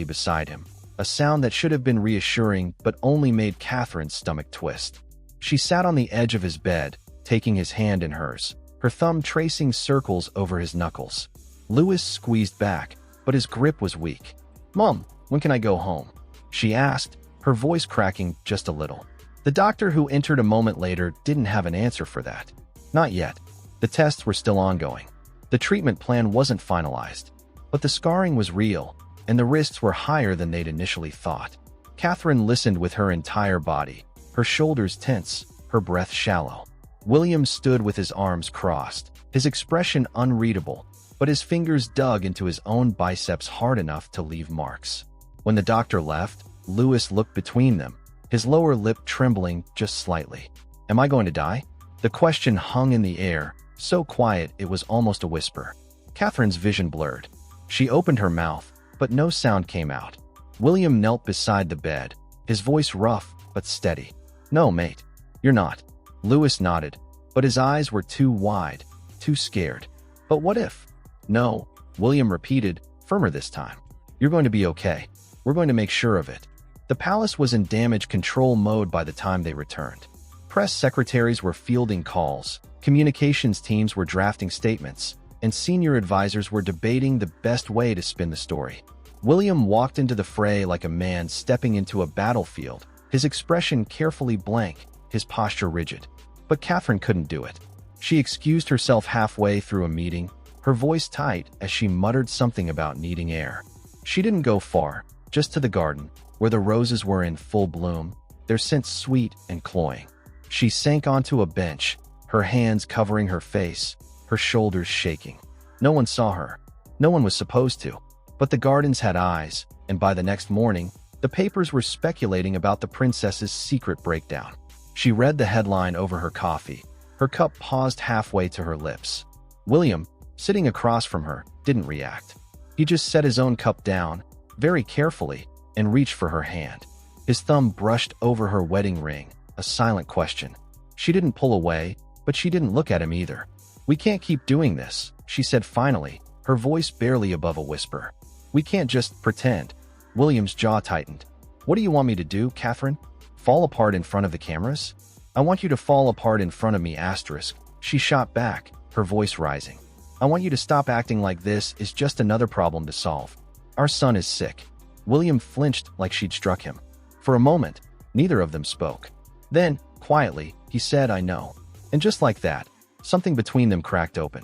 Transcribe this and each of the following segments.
beside him, a sound that should have been reassuring but only made Catherine's stomach twist. She sat on the edge of his bed, taking his hand in hers, her thumb tracing circles over his knuckles. Louis squeezed back, but his grip was weak. "Mom, when can I go home?" she asked, her voice cracking just a little. The doctor, who entered a moment later, didn't have an answer for that. Not yet. The tests were still ongoing. The treatment plan wasn't finalized. But the scarring was real, and the risks were higher than they'd initially thought. Catherine listened with her entire body, her shoulders tense, her breath shallow. William stood with his arms crossed, his expression unreadable, but his fingers dug into his own biceps hard enough to leave marks. When the doctor left, Louis looked between them, his lower lip trembling just slightly. "Am I going to die?" The question hung in the air, so quiet it was almost a whisper. Catherine's vision blurred. She opened her mouth, but no sound came out. William knelt beside the bed, his voice rough but steady. "No, mate, you're not." Louis nodded, but his eyes were too wide, too scared. "But what if?" "No," William repeated, firmer this time. "You're going to be okay. We're going to make sure of it." The palace was in damage control mode by the time they returned. Press secretaries were fielding calls, communications teams were drafting statements, and senior advisors were debating the best way to spin the story. William walked into the fray like a man stepping into a battlefield, his expression carefully blank, his posture rigid. But Catherine couldn't do it. She excused herself halfway through a meeting, her voice tight as she muttered something about needing air. She didn't go far, just to the garden, where the roses were in full bloom, their scent sweet and cloying. She sank onto a bench, her hands covering her face, her shoulders shaking. No one saw her. No one was supposed to. But the gardens had eyes, and by the next morning, the papers were speculating about the princess's secret breakdown. She read the headline over her coffee, her cup paused halfway to her lips. William, sitting across from her, didn't react. He just set his own cup down, very carefully, and reached for her hand. His thumb brushed over her wedding ring, a silent question. She didn't pull away, but she didn't look at him either. "We can't keep doing this," she said finally, her voice barely above a whisper. "We can't just pretend." William's jaw tightened. "What do you want me to do, Catherine? Fall apart in front of the cameras?" "I want you to fall apart in front of me, asterisk." She shot back, her voice rising. "I want you to stop acting like this is just another problem to solve. Our son is sick." William flinched like she'd struck him. For a moment, neither of them spoke. Then, quietly, he said, "I know." And just like that, something between them cracked open.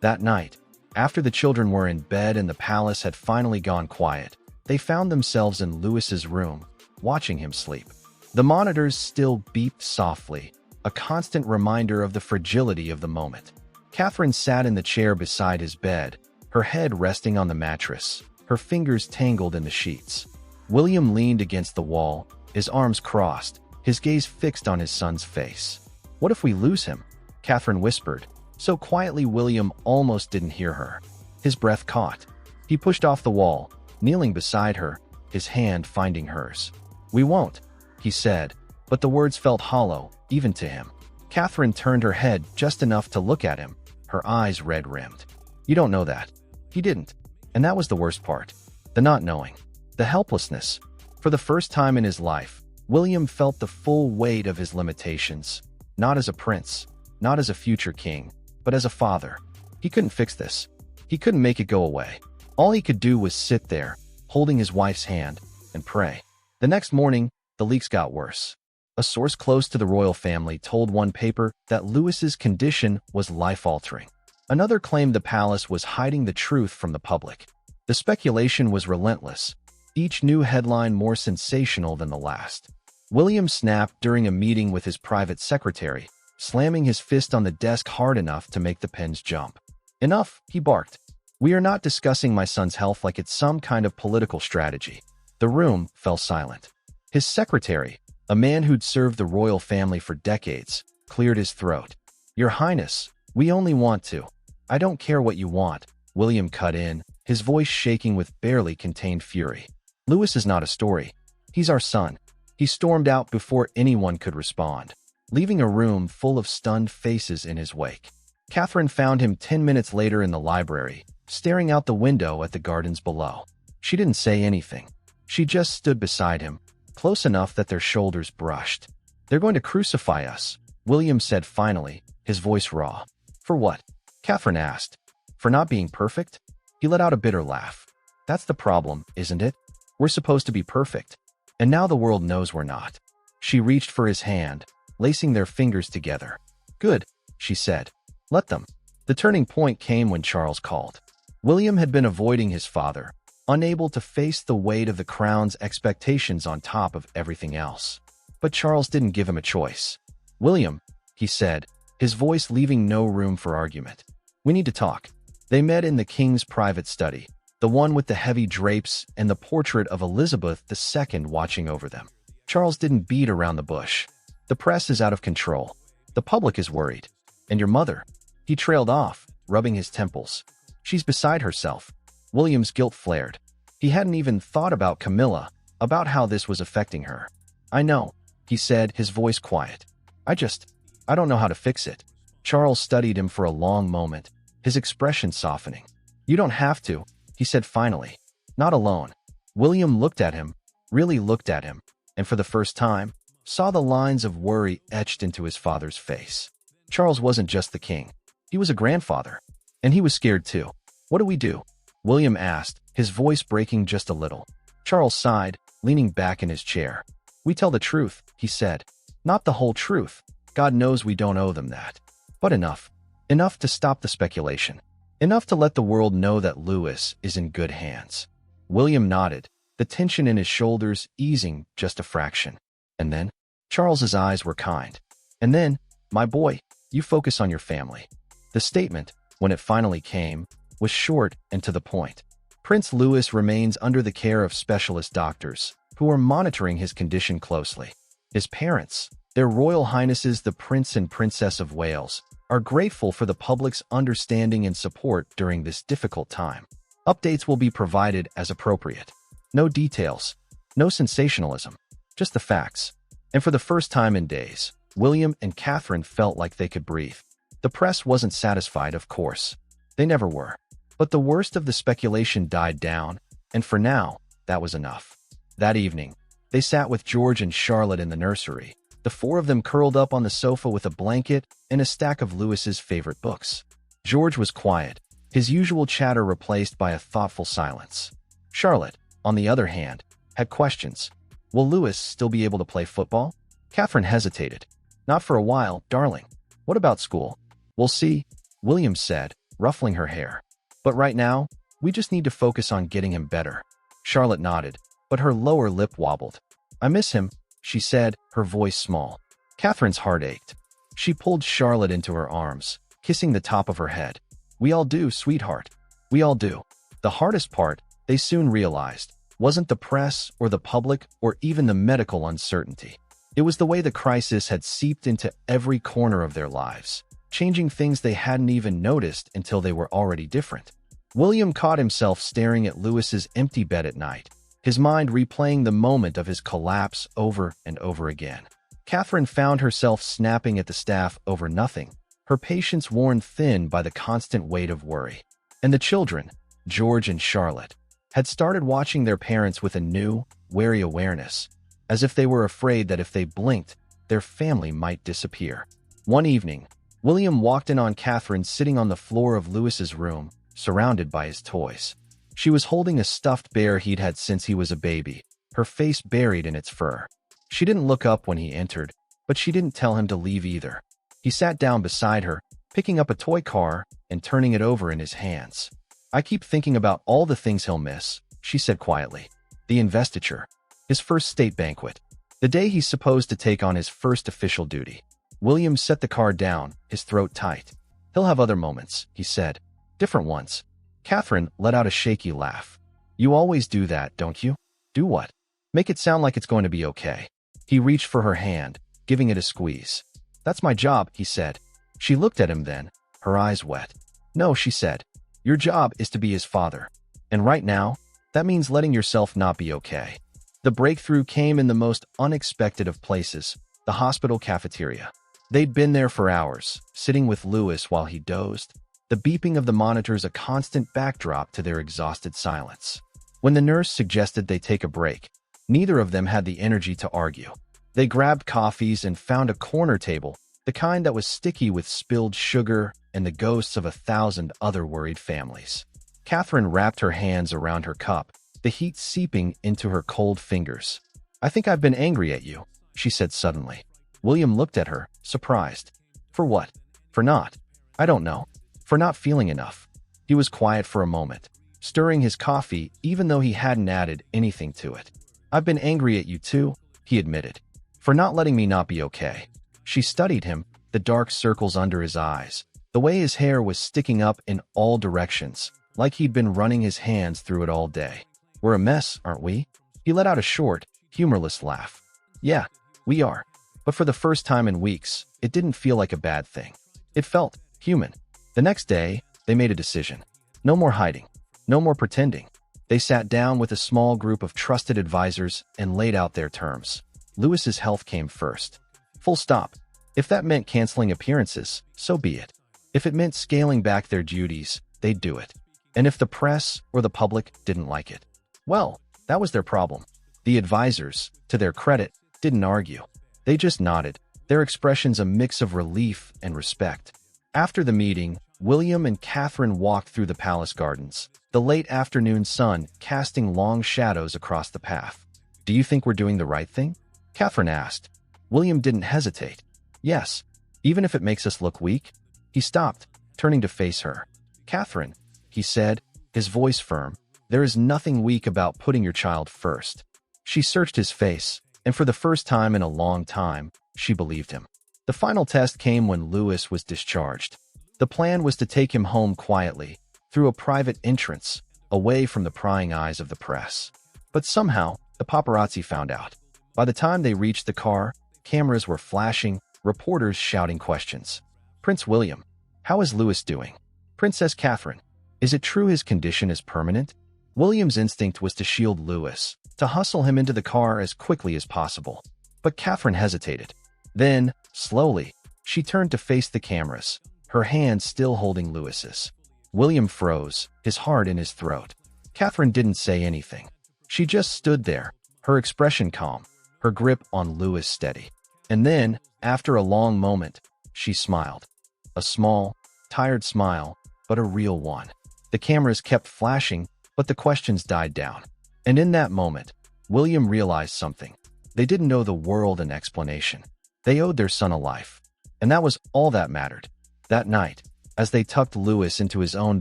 That night, after the children were in bed and the palace had finally gone quiet, they found themselves in Louis's room, watching him sleep. The monitors still beeped softly, a constant reminder of the fragility of the moment. Catherine sat in the chair beside his bed, her head resting on the mattress, her fingers tangled in the sheets. William leaned against the wall, his arms crossed, his gaze fixed on his son's face. "What if we lose him?" Catherine whispered, so quietly William almost didn't hear her. His breath caught. He pushed off the wall, kneeling beside her, his hand finding hers. "We won't," he said, but the words felt hollow, even to him. Catherine turned her head just enough to look at him, her eyes red-rimmed. "You don't know that." He didn't. And that was the worst part. The not knowing. The helplessness. For the first time in his life, William felt the full weight of his limitations. Not as a prince, not as a future king, but as a father. He couldn't fix this. He couldn't make it go away. All he could do was sit there, holding his wife's hand, and pray. The next morning, the leaks got worse. A source close to the royal family told one paper that Louis's condition was life-altering. Another claimed the palace was hiding the truth from the public. The speculation was relentless, each new headline more sensational than the last. William snapped during a meeting with his private secretary, slamming his fist on the desk hard enough to make the pens jump. "Enough," he barked. "We are not discussing my son's health like it's some kind of political strategy." The room fell silent. His secretary, a man who'd served the royal family for decades, cleared his throat. "Your Highness, we only want to." "I don't care what you want," William cut in, his voice shaking with barely contained fury. "Louis is not a story. He's our son." He stormed out before anyone could respond, leaving a room full of stunned faces in his wake. Catherine found him 10 minutes later in the library, staring out the window at the gardens below. She didn't say anything. She just stood beside him, close enough that their shoulders brushed. "They're going to crucify us," William said finally, his voice raw. "For what?" Catherine asked. "For not being perfect?" He let out a bitter laugh. "That's the problem, isn't it? We're supposed to be perfect. And now the world knows we're not." She reached for his hand, lacing their fingers together. "Good," she said. "Let them." The turning point came when Charles called. William had been avoiding his father, unable to face the weight of the crown's expectations on top of everything else. But Charles didn't give him a choice. "William," he said, his voice leaving no room for argument. "We need to talk." They met in the king's private study, the one with the heavy drapes and the portrait of Elizabeth II watching over them. Charles didn't beat around the bush. "The press is out of control. The public is worried. And your mother?" He trailed off, rubbing his temples. "She's beside herself." William's guilt flared. He hadn't even thought about Camilla, about how this was affecting her. "I know," he said, his voice quiet. I don't know how to fix it." Charles studied him for a long moment, his expression softening. "You don't have to," he said finally. "Not alone." William looked at him, really looked at him, and for the first time, saw the lines of worry etched into his father's face. Charles wasn't just the king. He was a grandfather. And he was scared too. "What do we do?" William asked, his voice breaking just a little. Charles sighed, leaning back in his chair. "We tell the truth," he said. "Not the whole truth. God knows we don't owe them that. But enough. Enough to stop the speculation. Enough to let the world know that Louis is in good hands." William nodded, the tension in his shoulders easing just a fraction. "And then?" Charles's eyes were kind. "And then, my boy, you focus on your family." The statement, when it finally came, was short and to the point. "Prince Louis remains under the care of specialist doctors, who are monitoring his condition closely. His parents, their Royal Highnesses the Prince and Princess of Wales, are grateful for the public's understanding and support during this difficult time. Updates will be provided as appropriate. No details, no sensationalism, just the facts." And for the first time in days, William and Catherine felt like they could breathe. The press wasn't satisfied, of course. They never were. But the worst of the speculation died down, and for now, that was enough. That evening, they sat with George and Charlotte in the nursery, the four of them curled up on the sofa with a blanket and a stack of Louis's favorite books. George was quiet, his usual chatter replaced by a thoughtful silence. Charlotte, on the other hand, had questions. "Will Louis still be able to play football?" Catherine hesitated. "Not for a while, darling. What about school?" "We'll see," William said, ruffling her hair. "But right now, we just need to focus on getting him better." Charlotte nodded, but her lower lip wobbled. "I miss him," she said, her voice small. Catherine's heart ached. She pulled Charlotte into her arms, kissing the top of her head. "We all do, sweetheart. We all do." The hardest part, they soon realized, wasn't the press or the public or even the medical uncertainty. It was the way the crisis had seeped into every corner of their lives, changing things they hadn't even noticed until they were already different. William caught himself staring at Louis's empty bed at night, his mind replaying the moment of his collapse over and over again. Catherine found herself snapping at the staff over nothing, her patience worn thin by the constant weight of worry. And the children, George and Charlotte, had started watching their parents with a new, wary awareness, as if they were afraid that if they blinked, their family might disappear. One evening, William walked in on Catherine sitting on the floor of Louis's room, surrounded by his toys. She was holding a stuffed bear he'd had since he was a baby, her face buried in its fur. She didn't look up when he entered, but she didn't tell him to leave either. He sat down beside her, picking up a toy car and turning it over in his hands. "I keep thinking about all the things he'll miss," she said quietly. "The investiture. His first state banquet. The day he's supposed to take on his first official duty." William set the car down, his throat tight. "He'll have other moments," he said. "Different ones." Catherine let out a shaky laugh. "You always do that, don't you?" "Do what?" "Make it sound like it's going to be okay." He reached for her hand, giving it a squeeze. "That's my job," he said. She looked at him then, her eyes wet. "No," she said. "Your job is to be his father. And right now, that means letting yourself not be okay." The breakthrough came in the most unexpected of places, the hospital cafeteria. They'd been there for hours, sitting with Louis while he dozed, the beeping of the monitors a constant backdrop to their exhausted silence. When the nurse suggested they take a break, neither of them had the energy to argue. They grabbed coffees and found a corner table, the kind that was sticky with spilled sugar and the ghosts of 1,000 other worried families. Catherine wrapped her hands around her cup, the heat seeping into her cold fingers. "I think I've been angry at you," she said suddenly. William looked at her, surprised. "For what?" "For not. I don't know. For not feeling enough." He was quiet for a moment, stirring his coffee even though he hadn't added anything to it. "I've been angry at you too," he admitted. "For not letting me not be okay." She studied him, the dark circles under his eyes, the way his hair was sticking up in all directions, like he'd been running his hands through it all day. "We're a mess, aren't we?" He let out a short, humorless laugh. "Yeah, we are." But for the first time in weeks, it didn't feel like a bad thing. It felt human. The next day, they made a decision. No more hiding. No more pretending. They sat down with a small group of trusted advisors and laid out their terms. Louis's health came first. Full stop. If that meant canceling appearances, so be it. If it meant scaling back their duties, they'd do it. And if the press or the public didn't like it, well, that was their problem. The advisors, to their credit, didn't argue. They just nodded, their expressions a mix of relief and respect. After the meeting, William and Catherine walked through the palace gardens, the late afternoon sun casting long shadows across the path. "Do you think we're doing the right thing?" Catherine asked. William didn't hesitate. "Yes, even if it makes us look weak." He stopped, turning to face her. "Catherine," he said, his voice firm, "there is nothing weak about putting your child first." She searched his face, and for the first time in a long time, she believed him. The final test came when Louis was discharged. The plan was to take him home quietly, through a private entrance, away from the prying eyes of the press. But somehow, the paparazzi found out. By the time they reached the car, cameras were flashing, reporters shouting questions. "Prince William, how is Louis doing?" "Princess Catherine, is it true his condition is permanent?" William's instinct was to shield Louis, to hustle him into the car as quickly as possible. But Catherine hesitated. Then, slowly, she turned to face the cameras, her hand still holding Louis's. William froze, his heart in his throat. Catherine didn't say anything. She just stood there, her expression calm, her grip on Louis steady. And then, after a long moment, she smiled. A small, tired smile, but a real one. The cameras kept flashing, but the questions died down. And in that moment, William realized something. They didn't owe the world an explanation. They owed their son a life. And that was all that mattered. That night, as they tucked Louis into his own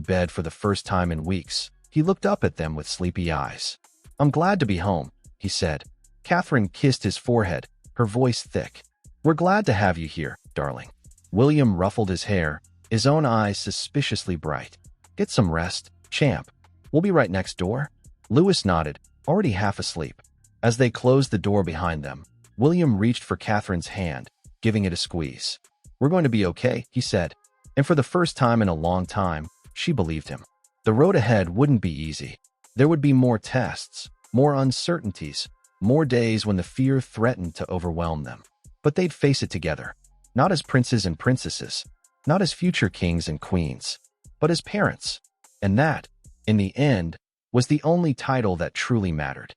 bed for the first time in weeks, he looked up at them with sleepy eyes. "I'm glad to be home," he said. Catherine kissed his forehead, her voice thick. "We're glad to have you here, darling." William ruffled his hair, his own eyes suspiciously bright. "Get some rest, champ. We'll be right next door." Louis nodded, already half asleep. As they closed the door behind them, William reached for Catherine's hand, giving it a squeeze. "We're going to be okay," he said. And for the first time in a long time, she believed him. The road ahead wouldn't be easy. There would be more tests, more uncertainties, more days when the fear threatened to overwhelm them. But they'd face it together, not as princes and princesses, not as future kings and queens, but as parents. And that, in the end, was the only title that truly mattered.